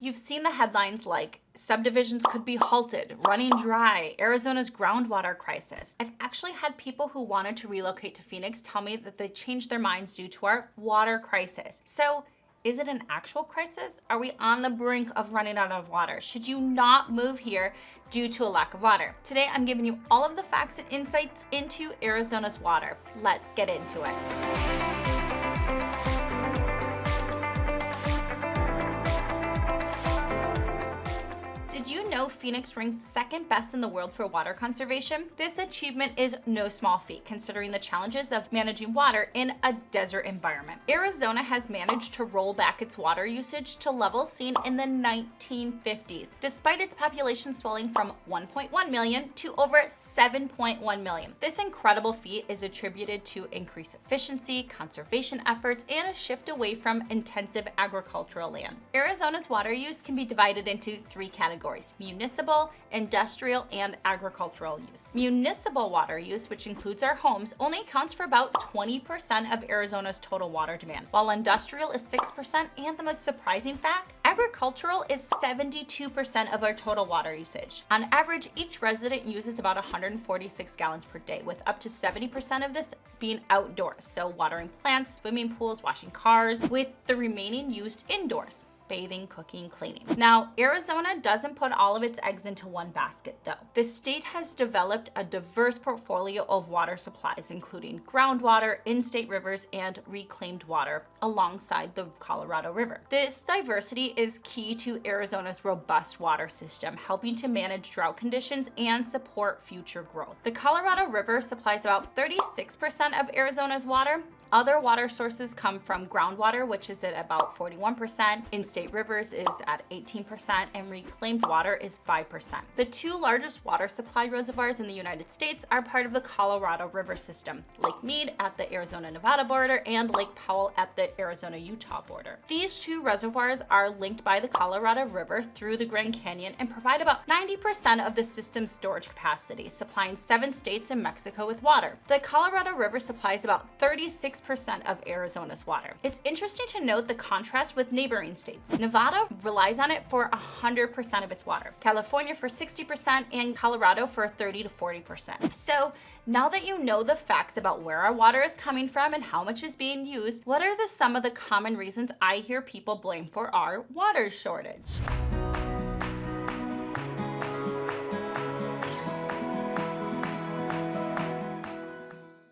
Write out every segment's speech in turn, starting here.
You've seen the headlines like subdivisions could be halted, running dry, Arizona's groundwater crisis. I've actually had people who wanted to relocate to Phoenix tell me that they changed their minds due to our water crisis. So, is it an actual crisis? Are we on the brink of running out of water? Should you not move here due to a lack of water? Today, I'm giving you all of the facts and insights into Arizona's water. Let's get into it. Did you know Phoenix ranked second best in the world for water conservation? This achievement is no small feat considering the challenges of managing water in a desert environment. Arizona has managed to roll back its water usage to levels seen in the 1950s, despite its population swelling from 1.1 million to over 7.1 million. This incredible feat is attributed to increased efficiency, conservation efforts, and a shift away from intensive agricultural land. Arizona's water use can be divided into three categories: municipal, industrial, and agricultural use. Municipal water use, which includes our homes, only accounts for about 20% of Arizona's total water demand, while industrial is 6%, and the most surprising fact, agricultural is 72% of our total water usage. On average, each resident uses about 146 gallons per day, with up to 70% of this being outdoors, so watering plants, swimming pools, washing cars, with the remaining used indoors: bathing, cooking, cleaning. Now, Arizona doesn't put all of its eggs into one basket though. The state has developed a diverse portfolio of water supplies, including groundwater, in-state rivers, and reclaimed water alongside the Colorado River. This diversity is key to Arizona's robust water system, helping to manage drought conditions and support future growth. The Colorado River supplies about 36% of Arizona's water. Other water sources come from groundwater, which is at about 41%, in-state rivers is at 18%, and reclaimed water is 5%. The two largest water supply reservoirs in the United States are part of the Colorado River system: Lake Mead at the Arizona-Nevada border and Lake Powell at the Arizona-Utah border. These two reservoirs are linked by the Colorado River through the Grand Canyon and provide about 90% of the system's storage capacity, supplying 7 states and Mexico with water. The Colorado River supplies about 36% of Arizona's water. It's interesting to note the contrast with neighboring states. Nevada relies on it for 100% of its water, California for 60%, and Colorado for 30 to 40%. So now that you know the facts about where our water is coming from and how much is being used, what are some of the common reasons I hear people blame for our water shortage?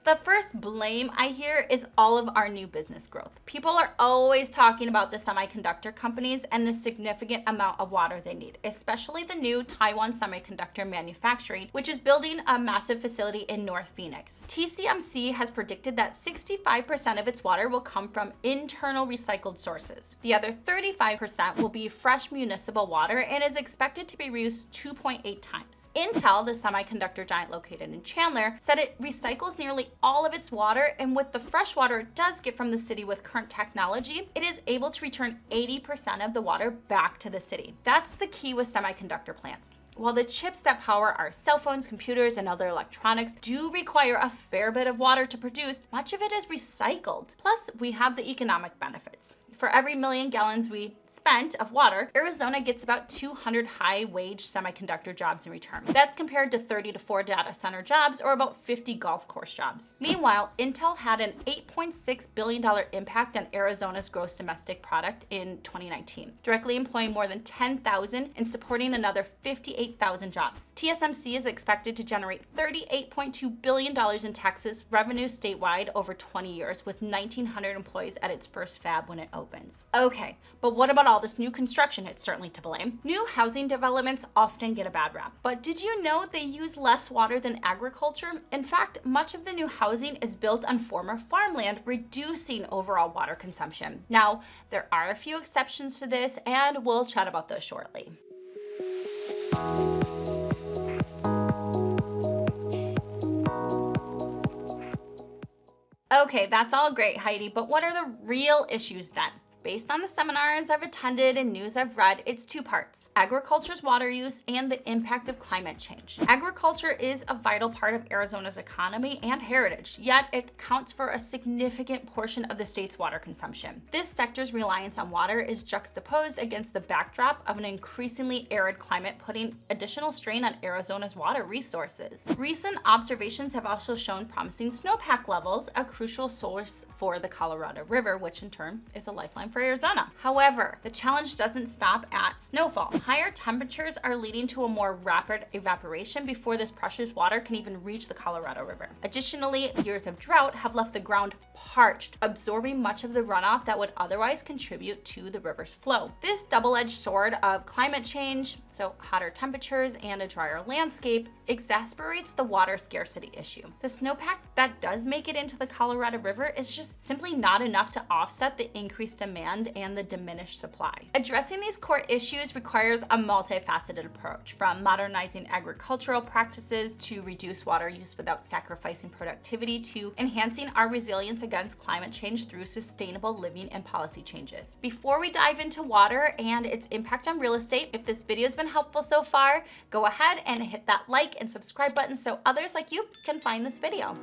The first blame I hear is all of our new business growth. People are always talking about the semiconductor companies and the significant amount of water they need, especially the new Taiwan Semiconductor Manufacturing, which is building a massive facility in North Phoenix. TSMC has predicted that 65% of its water will come from internal recycled sources. The other 35% will be fresh municipal water and is expected to be reused 2.8 times. Intel, the semiconductor giant located in Chandler, said it recycles nearly all of its water, and with the fresh water it does get from the city with current technology, it is able to return 80% of the water back to the city. That's the key with semiconductor plants. While the chips that power our cell phones, computers, and other electronics do require a fair bit of water to produce, much of it is recycled. Plus, we have the economic benefits. For every million gallons we spent of water, Arizona gets about 200 high-wage semiconductor jobs in return. That's compared to 30 to 4 data center jobs or about 50 golf course jobs. Meanwhile, Intel had an $8.6 billion impact on Arizona's gross domestic product in 2019, directly employing more than 10,000 and supporting another 58,000 jobs. TSMC is expected to generate $38.2 billion in taxes revenue statewide over 20 years, with 1,900 employees at its first fab when it opens. Okay, but what about all this new construction? It's certainly to blame. New housing developments often get a bad rap, but did you know they use less water than agriculture? In fact, much of the new housing is built on former farmland, reducing overall water consumption. Now, there are a few exceptions to this, and we'll chat about those shortly. Okay, that's all great, Heidi, but what are the real issues then? Based on the seminars I've attended and news I've read, it's two parts: agriculture's water use and the impact of climate change. Agriculture is a vital part of Arizona's economy and heritage, yet it accounts for a significant portion of the state's water consumption. This sector's reliance on water is juxtaposed against the backdrop of an increasingly arid climate, putting additional strain on Arizona's water resources. Recent observations have also shown promising snowpack levels, a crucial source for the Colorado River, which in turn is a lifeline for Arizona. However, the challenge doesn't stop at snowfall. Higher temperatures are leading to a more rapid evaporation before this precious water can even reach the Colorado River. Additionally, years of drought have left the ground parched, absorbing much of the runoff that would otherwise contribute to the river's flow. This double-edged sword of climate change, so hotter temperatures and a drier landscape, exacerbates the water scarcity issue. The snowpack that does make it into the Colorado River is just simply not enough to offset the increased demand and the diminished supply. Addressing these core issues requires a multifaceted approach, from modernizing agricultural practices to reduce water use without sacrificing productivity, to enhancing our resilience against climate change through sustainable living and policy changes. Before we dive into water and its impact on real estate, if this video has been helpful so far, go ahead and hit that like and subscribe button so others like you can find this video.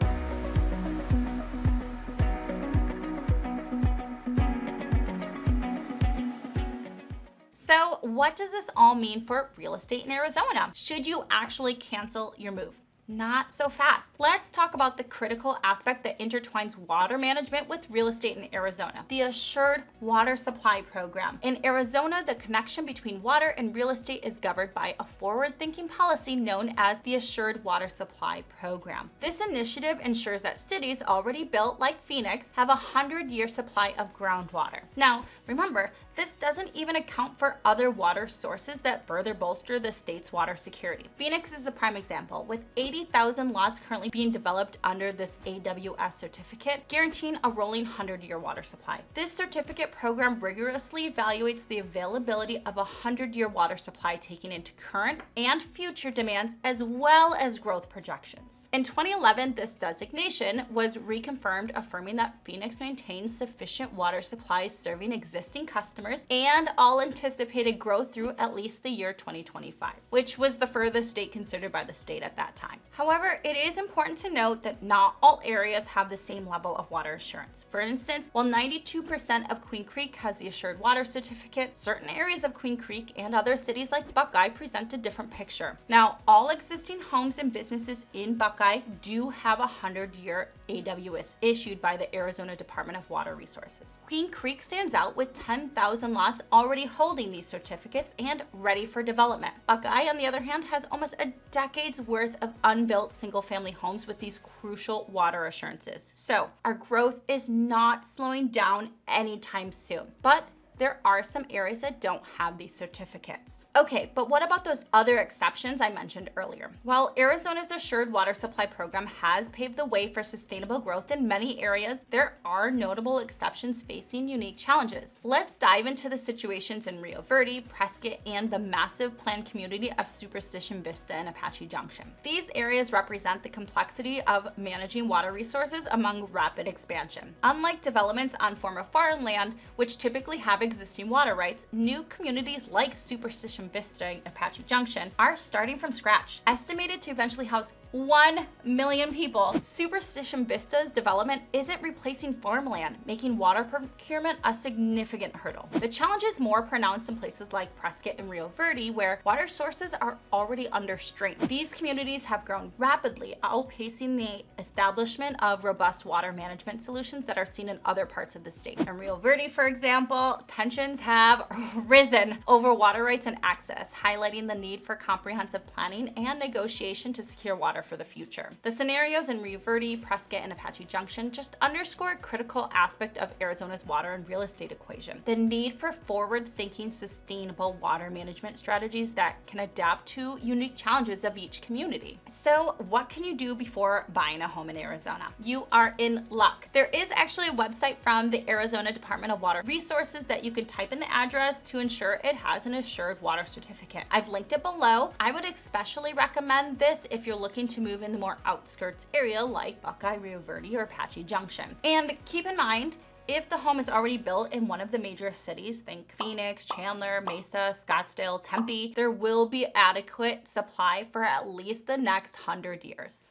So what does this all mean for real estate in Arizona? Should you actually cancel your move? Not so fast. Let's talk about the critical aspect that intertwines water management with real estate in Arizona: the Assured Water Supply Program. In Arizona, the connection between water and real estate is governed by a forward-thinking policy known as the Assured Water Supply Program. This initiative ensures that cities already built, like Phoenix, have a 100-year supply of groundwater. Now, remember, this doesn't even account for other water sources that further bolster the state's water security. Phoenix is a prime example, with 80,000 lots currently being developed under this AWS certificate, guaranteeing a rolling 100-year water supply. This certificate program rigorously evaluates the availability of a 100-year water supply, taking into current and future demands as well as growth projections. In 2011, this designation was reconfirmed, affirming that Phoenix maintains sufficient water supplies serving existing customers and all anticipated growth through at least the year 2025, which was the furthest date considered by the state at that time. However, it is important to note that not all areas have the same level of water assurance. For instance, while 92% of Queen Creek has the Assured Water Certificate, certain areas of Queen Creek and other cities like Buckeye present a different picture. Now, all existing homes and businesses in Buckeye do have a 100-year AWS issued by the Arizona Department of Water Resources. Queen Creek stands out with 10,000 lots already holding these certificates and ready for development. Buckeye, on the other hand, has almost a decade's worth of unbuilt single-family homes with these crucial water assurances. So our growth is not slowing down anytime soon, but there are some areas that don't have these certificates. Okay, but what about those other exceptions I mentioned earlier? While Arizona's Assured Water Supply Program has paved the way for sustainable growth in many areas, there are notable exceptions facing unique challenges. Let's dive into the situations in Rio Verde, Prescott, and the massive planned community of Superstition Vista and Apache Junction. These areas represent the complexity of managing water resources among rapid expansion. Unlike developments on former farmland, which typically have existing water rights, new communities like Superstition Vista and Apache Junction are starting from scratch. Estimated to eventually house 1 million people, Superstition Vista's development isn't replacing farmland, making water procurement a significant hurdle. The challenge is more pronounced in places like Prescott and Rio Verde, where water sources are already under strain. These communities have grown rapidly, outpacing the establishment of robust water management solutions that are seen in other parts of the state. In Rio Verde, for example, tensions have risen over water rights and access, highlighting the need for comprehensive planning and negotiation to secure water for the future. The scenarios in Rio Verde, Prescott, and Apache Junction just underscore a critical aspect of Arizona's water and real estate equation: the need for forward-thinking, sustainable water management strategies that can adapt to unique challenges of each community. So what can you do before buying a home in Arizona? You are in luck. There is actually a website from the Arizona Department of Water Resources that you can type in the address to ensure it has an Assured Water Certificate. I've linked it below. I would especially recommend this if you're looking to move in the more outskirts area like Buckeye, Rio Verde, or Apache Junction. And keep in mind, If the home is already built in one of the major cities, think Phoenix, Chandler, Mesa, Scottsdale, Tempe, there will be adequate supply for at least the next 100 years.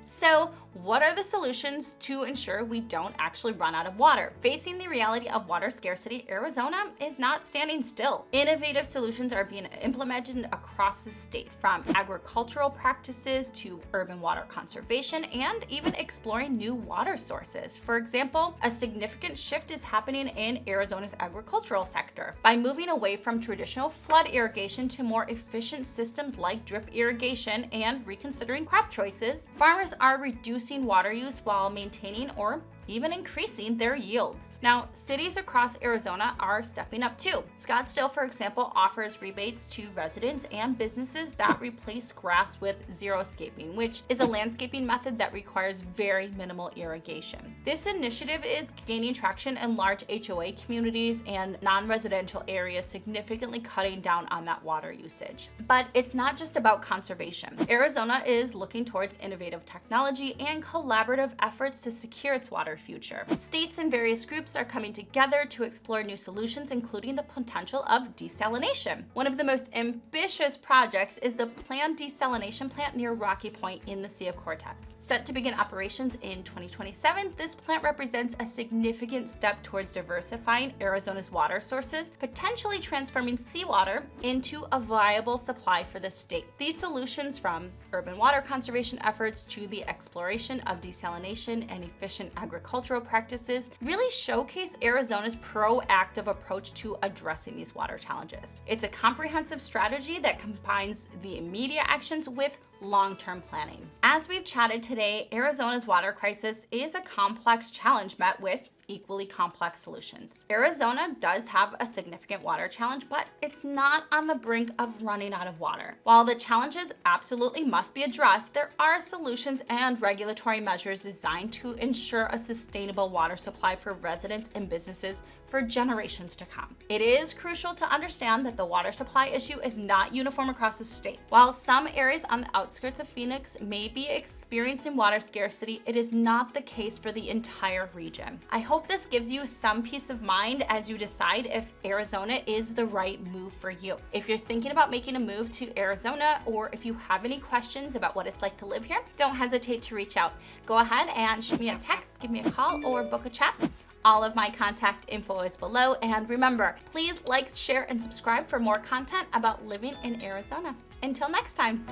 So, what are the solutions to ensure we don't actually run out of water? Facing the reality of water scarcity, Arizona is not standing still. Innovative solutions are being implemented across the state, from agricultural practices to urban water conservation and even exploring new water sources. For example, a significant shift is happening in Arizona's agricultural sector. By moving away from traditional flood irrigation to more efficient systems like drip irrigation and reconsidering crop choices, farmers are reducing water use while maintaining or even increasing their yields. Now, cities across Arizona are stepping up too. Scottsdale, for example, offers rebates to residents and businesses that replace grass with xeriscaping, which is a landscaping method that requires very minimal irrigation. This initiative is gaining traction in large HOA communities and non-residential areas, significantly cutting down on that water usage. But it's not just about conservation. Arizona is looking towards innovative technology and collaborative efforts to secure its water future. States and various groups are coming together to explore new solutions, including the potential of desalination. One of the most ambitious projects is the planned desalination plant near Rocky Point in the Sea of Cortez. Set to begin operations in 2027, this plant represents a significant step towards diversifying Arizona's water sources, potentially transforming seawater into a viable supply for the state. These solutions, from urban water conservation efforts to the exploration of desalination and efficient agricultural practices, really showcase Arizona's proactive approach to addressing these water challenges. It's a comprehensive strategy that combines the immediate actions with long-term planning. As we've chatted today, Arizona's water crisis is a complex challenge met with equally complex solutions. Arizona does have a significant water challenge, but it's not on the brink of running out of water. While the challenges absolutely must be addressed, there are solutions and regulatory measures designed to ensure a sustainable water supply for residents and businesses for generations to come. It is crucial to understand that the water supply issue is not uniform across the state. While some areas on the outskirts of Phoenix may be experiencing water scarcity, it is not the case for the entire region. I hope this gives you some peace of mind as you decide if Arizona is the right move for you. If you're thinking about making a move to Arizona, or if you have any questions about what it's like to live here, don't hesitate to reach out. Go ahead and shoot me a text, give me a call, or book a chat. All of my contact info is below. And remember, please like, share, and subscribe for more content about living in Arizona. Until next time.